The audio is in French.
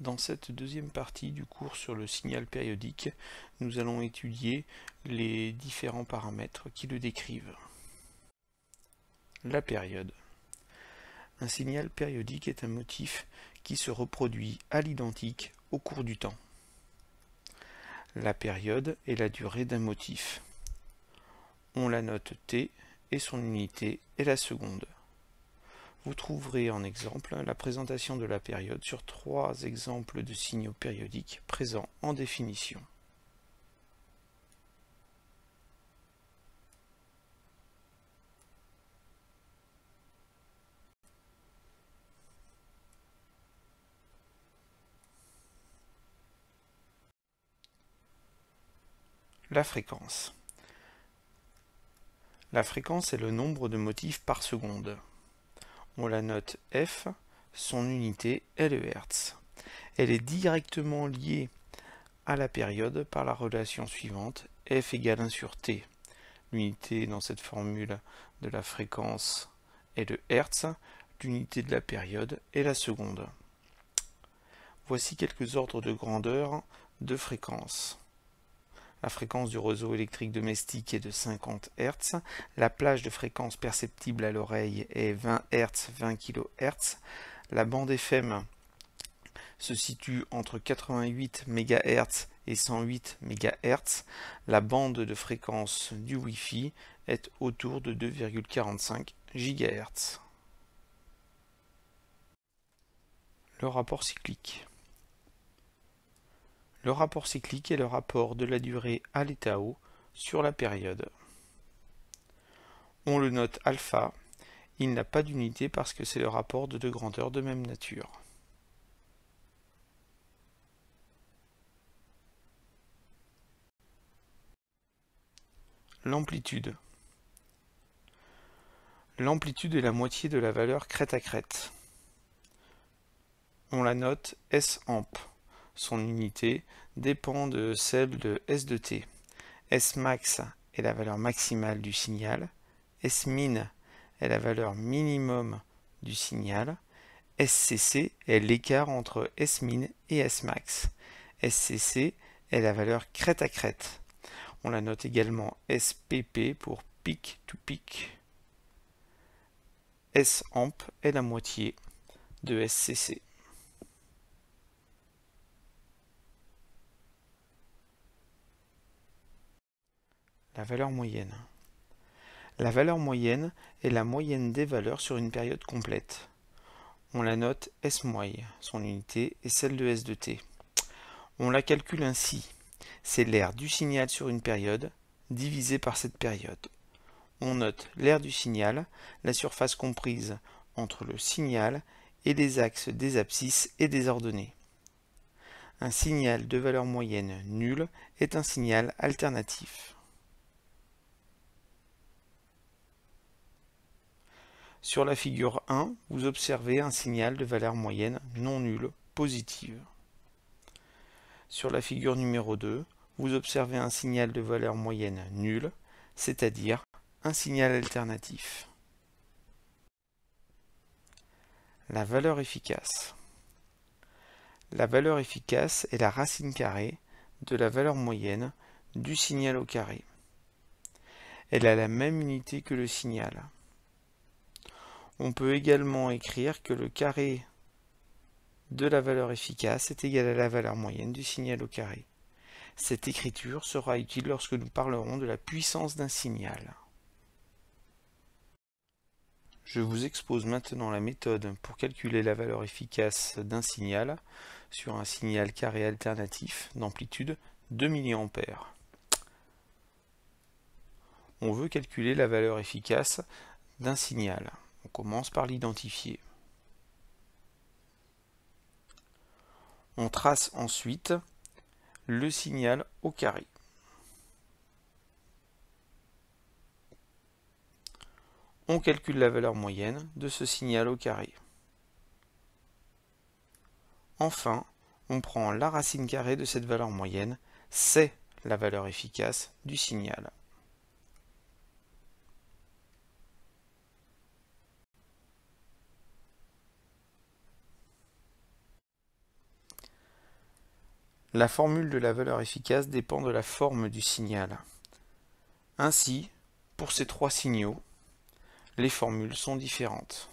Dans cette deuxième partie du cours sur le signal périodique, nous allons étudier les différents paramètres qui le décrivent. La période. Un signal périodique est un motif qui se reproduit à l'identique au cours du temps. La période est la durée d'un motif. On la note T et son unité est la seconde. Vous trouverez en exemple la présentation de la période sur 3 exemples de signaux périodiques présents en définition. La fréquence. La fréquence est le nombre de motifs par seconde. On la note F, son unité est le Hertz. Elle est directement liée à la période par la relation suivante, F égale 1 sur T. L'unité dans cette formule de la fréquence est le Hertz, l'unité de la période est la seconde. Voici quelques ordres de grandeur de fréquence. La fréquence du réseau électrique domestique est de 50 Hz. La plage de fréquence perceptible à l'oreille est 20 Hz, 20 kHz. La bande FM se situe entre 88 MHz et 108 MHz. La bande de fréquence du Wi-Fi est autour de 2,45 GHz. Le rapport cyclique. Le rapport cyclique est le rapport de la durée à l'état haut sur la période. On le note alpha, il n'a pas d'unité parce que c'est le rapport de deux grandeurs de même nature. L'amplitude. L'amplitude est la moitié de la valeur crête à crête. On la note S amp. Son unité dépend de celle de S de t. S max est la valeur maximale du signal. S min est la valeur minimum du signal. SCC est l'écart entre S min et S max. SCC est la valeur crête à crête. On la note également SPP pour peak to peak. S amp est la moitié de SCC. La valeur moyenne. La valeur moyenne est la moyenne des valeurs sur une période complète. On la note S-moy, son unité est celle de S de t. On la calcule ainsi. C'est l'aire du signal sur une période divisé par cette période. On note l'aire du signal, la surface comprise entre le signal et les axes des abscisses et des ordonnées. Un signal de valeur moyenne nulle est un signal alternatif. Sur la figure 1, vous observez un signal de valeur moyenne non nulle, positive. Sur la figure numéro 2, vous observez un signal de valeur moyenne nulle, c'est-à-dire un signal alternatif. La valeur efficace. La valeur efficace est la racine carrée de la valeur moyenne du signal au carré. Elle a la même unité que le signal. On peut également écrire que le carré de la valeur efficace est égal à la valeur moyenne du signal au carré. Cette écriture sera utile lorsque nous parlerons de la puissance d'un signal. Je vous expose maintenant la méthode pour calculer la valeur efficace d'un signal sur un signal carré alternatif d'amplitude 2 mA. On veut calculer la valeur efficace d'un signal. On commence par l'identifier. On trace ensuite le signal au carré. On calcule la valeur moyenne de ce signal au carré. Enfin, on prend la racine carrée de cette valeur moyenne, c'est la valeur efficace du signal. La formule de la valeur efficace dépend de la forme du signal. Ainsi, pour ces trois signaux, les formules sont différentes.